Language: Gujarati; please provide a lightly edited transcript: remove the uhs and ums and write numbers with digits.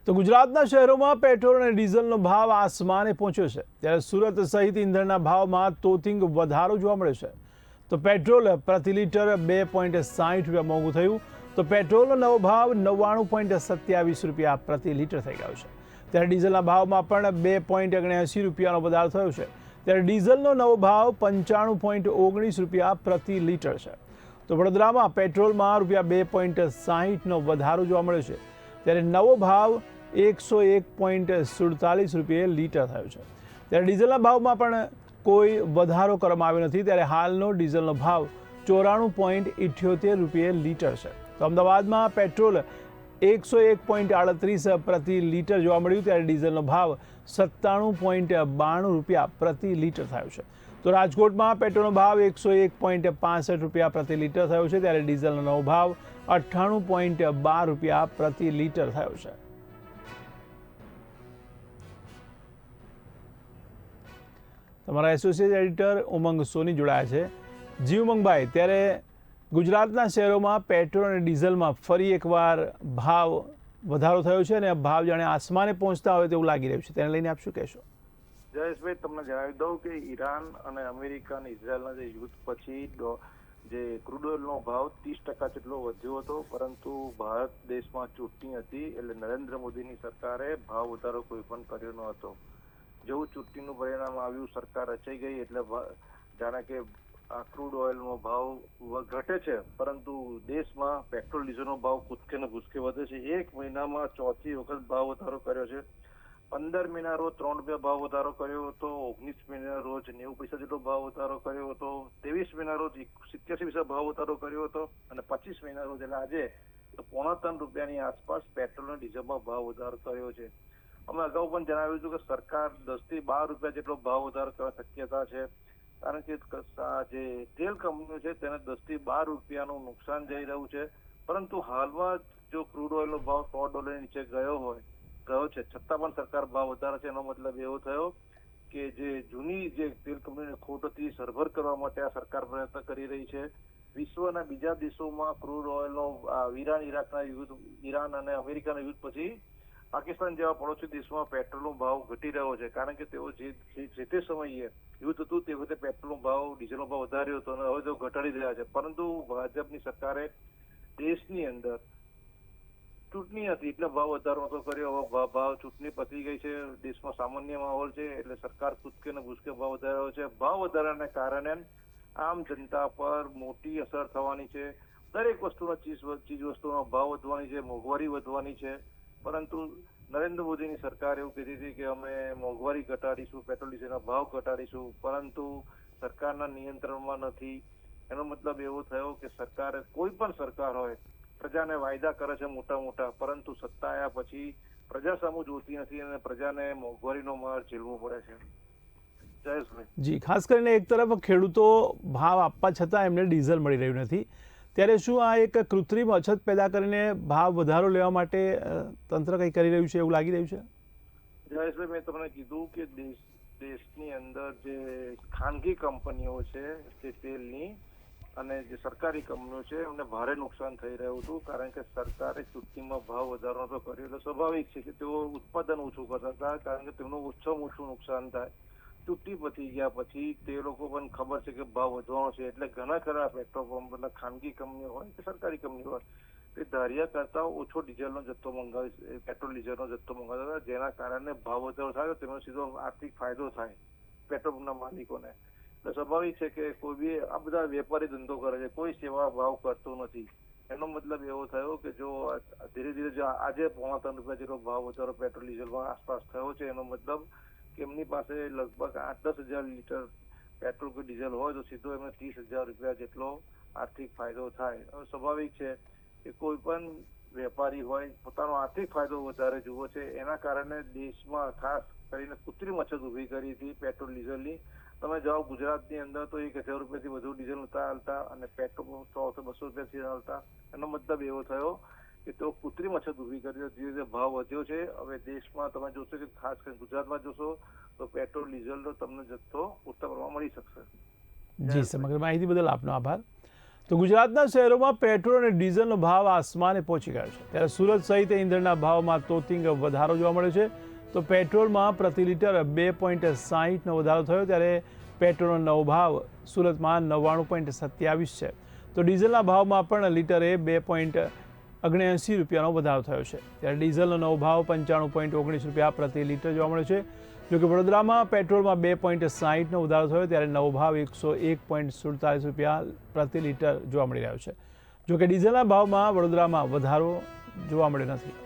તો ગુજરાતના શહેરોમાં પેટ્રોલ અને ડીઝલનો ભાવ આસમાને પહોંચ્યો છે, ત્યારે સુરત સહિત ઇંધણના ભાવમાં તોતિંગ વધારો જોવા મળ્યો છે. તો પેટ્રોલ પ્રતિ લીટર 2.60 રૂપિયા મોંઘું થયું, તો પેટ્રોલનો નવો ભાવ 99.27 રૂપિયા પ્રતિ લીટર થઈ ગયો છે. ત્યારે ડીઝલના ભાવમાં પણ 2.79 રૂપિયાનો વધારો થયો છે. ત્યારે ડીઝલનો નવો ભાવ 95.19 રૂપિયા પ્રતિ લીટર છે. તો વડોદરામાં પેટ્રોલમાં રૂપિયા 2.60નો વધારો જોવા મળ્યો છે. ત્યારે નવો ભાવ 101.47 રૂપિયે લીટર થયો છે. ત્યારે ડીઝલના ભાવમાં પણ કોઈ વધારો કરવામાં આવ્યો નથી. ત્યારે હાલનો ડીઝલનો ભાવ 94.78 રૂપિયે લીટર છે. તો અમદાવાદમાં પેટ્રોલ 101.38 પ્રતિ લીટર જોવા મળ્યું, ત્યારે ડીઝલનો ભાવ 97.92 રૂપિયા પ્રતિ લીટર થયો છે. તો રાજકોટમાં પેટ્રોલનો ભાવ 101.65 રૂપિયા પ્રતિ લીટર થયો છે, ત્યારે ડીઝલનો નવો ભાવ 98.12 રૂપિયા પ્રતિ લીટર થયો છે. તમારા એસોસિએટ એડિટર ઉમંગ સોની જોડાયા છે. જી ઉમંગભાઈ, ત્યારે ગુજરાતના શહેરોમાં પેટ્રોલ અને ડીઝલમાં ફરી એકવાર ભાવ વધારો થયો છે અને ભાવ જાણે આસમાને પહોંચતા હોય તેવું લાગી રહ્યું છે. તેને લઈને આપ શું કહેશો? જયેશભાઈ, તમને જણાવી દઉં કે ઈરાન અને અમેરિકા અને ઇઝરાયલના જે યુદ્ધ પછી જે ક્રૂડ ઓઇલનો ભાવ 30% જેટલો વધ્યો હતો, પરંતુ ભારત દેશમાં ચૂંટણી હતી એટલે નરેન્દ્ર મોદીની સરકારે ભાવ વધારો કોઈ પણ કર્યો ન હતો. જેવું ચૂંટણીનું પરિણામ આવ્યું, સરકાર રચાઈ ગઈ એટલે જાણે કે આ ક્રૂડ ઓઇલનો ભાવ ઘટે છે, પરંતુ દેશમાં પેટ્રોલ ડીઝલનો ભાવ કૂદકે ને ભૂસકે વધે છે. એક મહિનામાં ચોથી વખત ભાવ વધારો કર્યો છે. 15 મહિના રોજ 3 રૂપિયા ભાવ વધારો કર્યો હતો, 19 મહિના રોજ 90 પૈસા જેટલો ભાવ વધારો કર્યો હતો, 23 મહિના રોજ 87 પૈસા ભાવ વધારો કર્યો હતો અને 25 મહિના રોજ એટલે આજે 3.25 રૂપિયાની આસપાસ પેટ્રોલ અને ડીઝલમાં ભાવ વધારો કર્યો છે. અમે અગાઉ પણ જણાવ્યું હતું કે સરકાર 10 થી 12 રૂપિયા જેટલો ભાવ વધારો કરવાની શક્યતા છે, કારણ કે જે તેલ કંપનીઓ છે તેને 10 થી 12 રૂપિયાનું નુકસાન જઈ રહ્યું છે. પરંતુ હાલમાં જો ક્રૂડ ઓઇલનો ભાવ $100 નીચે ગયો છે, છતાં પણ સરકાર ભાવ વધારે છે. એનો મતલબ એવો થયો કે જે જૂની જે તેલ કંપનીની ખોટ હતી સરભર કરવા માટે આ સરકાર પ્રયત્ન કરી રહી છે. વિશ્વના બીજા દેશોમાં ક્રૂડ ઓઇલનો ઈરાન અને અમેરિકાના યુદ્ધ પછી પાકિસ્તાન જેવા પડોશી દેશોમાં પેટ્રોલનો ભાવ ઘટી રહ્યો છે, કારણ કે તેઓ જે તે સમયે યુદ્ધ હતું તે વખતે પેટ્રોલનો ભાવ ડીઝલનો ભાવ વધાર્યો હતો અને હવે તેઓ ઘટાડી રહ્યા છે. પરંતુ ભાજપની સરકારે દેશની અંદર ચૂંટણી હતી એટલે ભાવ વધારો નતો કર્યો. હવે ભાવ ચૂંટણી પતી ગઈ છે, દેશમાં સામાન્ય માહોલ છે એટલે સરકાર કૂદકે ને ભૂસકે ભાવ વધાર્યો છે. ભાવ વધારાને કારણે આમ જનતા પર મોટી અસર થવાની છે. દરેક વસ્તુના ચીજ વસ્તુનો ભાવ વધવાની છે, મોંઘવારી વધવાની છે. પરંતુ નરેન્દ્ર મોદીની સરકાર એવું કહેતી હતી કે અમે મોંઘવારી ઘટાડીશું, પેટ્રોલ ડીઝલના ભાવ ઘટાડીશું, પરંતુ સરકારના નિયંત્રણમાં નથી. એનો મતલબ એવો થયો કે સરકારે, કોઈ પણ સરકાર હોય, પ્રજાને વાયદા કરે છે મોટા, પરંતુ સત્તા આવ્યા પછી પ્રજા સામું જોતી નથી અને પ્રજાને મોંઘવારીનો માર ઝીલવો પડે છે. જયેશભાઈ જી, ખાસ કરીને એક તરફ ખેડૂતો ભાવ આપવા છતાં એમને ડીઝલ મળી રહ્યું નથી, ત્યારે શું આ એક કૃત્રિમ અછત પેદા કરીને ભાવ વધારો લેવા માટે તંત્ર કંઈ કરી રહ્યું છે એવું લાગી રહ્યું છે? જયેશભાઈ, મેં તમને કીધું કે દેશની અંદર જે ખાનગી કંપનીઓ છે તે તેલની અને જે સરકારી કંપનીઓ છે એમને ભારે નુકસાન થઈ રહ્યું હતું, કારણ કે સરકારે ચૂંટણીમાં ભાવ વધારો નતો કર્યો એટલે સ્વાભાવિક છે કે તેઓ ઉત્પાદન ઓછું કરતા હતા, કારણ કે તેમનું ઓછામાં ઓછું નુકસાન થાય. ચૂંટણી પતી ગયા પછી તે લોકો પણ ખબર છે કે ભાવ વધવાનો છે એટલે ઘણા ખરા પેટ્રોલ પંપ એટલે ખાનગી કંપનીઓ હોય કે સરકારી કંપનીઓ હોય તે ધાર્યા કરતા ઓછો ડીઝલનો જથ્થો મંગાવી પેટ્રોલ ડીઝલનો જથ્થો મંગાવતા હતા, જેના કારણે ભાવ વધારો થાય તેનો સીધો આર્થિક ફાયદો થાય પેટ્રોલ પંપના માલિકોને. એટલે સ્વાભાવિક છે કે કોઈ બી આ બધા વેપારી ધંધો કરે છે, કોઈ સેવા ભાવ કરતો નથી. એનો મતલબ એવો થયો કે જો ધીરે ધીરે જો આજે 3.25 રૂપિયા જેટલો ભાવ વધારો પેટ્રોલ ડીઝલમાં આસપાસ થયો છે, એનો મતલબ કે એમની પાસે લગભગ 8-10 હજાર લીટર પેટ્રોલ કે ડીઝલ હોય તો સીધો એમને 30,000 રૂપિયા જેટલો આર્થિક ફાયદો થાય. હવે સ્વાભાવિક છે કે કોઈ પણ વેપારી હોય પોતાનો આર્થિક ફાયદો વધારે જુઓ છે, એના કારણે દેશમાં ખાસ કરીને કૃત્રિમ અછત ઊભી કરી હતી પેટ્રોલ ડીઝલની. તમે જાઓ ગુજરાતની અંદર તો 1,000 રૂપિયાથી વધુ ડીઝલ નતા હાલતા અને પેટ્રોલ 100-200 રૂપિયાથી હાલતા. એનો મતલબ એવો થયો કે તેઓ કૃત્રિમ અછત ઊભી કરી, ધીરે ધીરે ભાવ વધ્યો છે. હવે દેશમાં તમે જોશો કે ખાસ કરીને ગુજરાતમાં જોશો તો પેટ્રોલ ડીઝલનો તમને જથ્થો પૂરતા પ્રમાણમાં મળી શકશે. જી, સમગ્ર માહિતી બદલ આપનો આભાર. તો ગુજરાતના શહેરોમાં પેટ્રોલ અને ડીઝલનો ભાવ આસમાને પહોંચી ગયો છે ત્યારે સુરત સહિત ઇંધણના ભાવમાં તોતિંગ વધારો જોવા મળ્યો છે. તો પેટ્રોલમાં પ્રતિ લીટર 2.60નો વધારો થયો ત્યારે પેટ્રોલનો નવો ભાવ સુરતમાં 99.27 છે. તો ડીઝલના ભાવમાં પણ લીટરે 2.79 રૂપિયાનો વધારો થયો છે ત્યારે ડીઝલનો નવો ભાવ 95.19 રૂપિયા પ્રતિ લીટર જોવા મળ્યો છે. જોકે વડોદરામાં પેટ્રોલમાં 2.60નો વધારો થયો ત્યારે નવો ભાવ 101.47 રૂપિયા પ્રતિ લીટર જોવા મળી રહ્યો છે. જોકે ડીઝલના ભાવમાં વડોદરામાં વધારો જોવા મળ્યો નથી.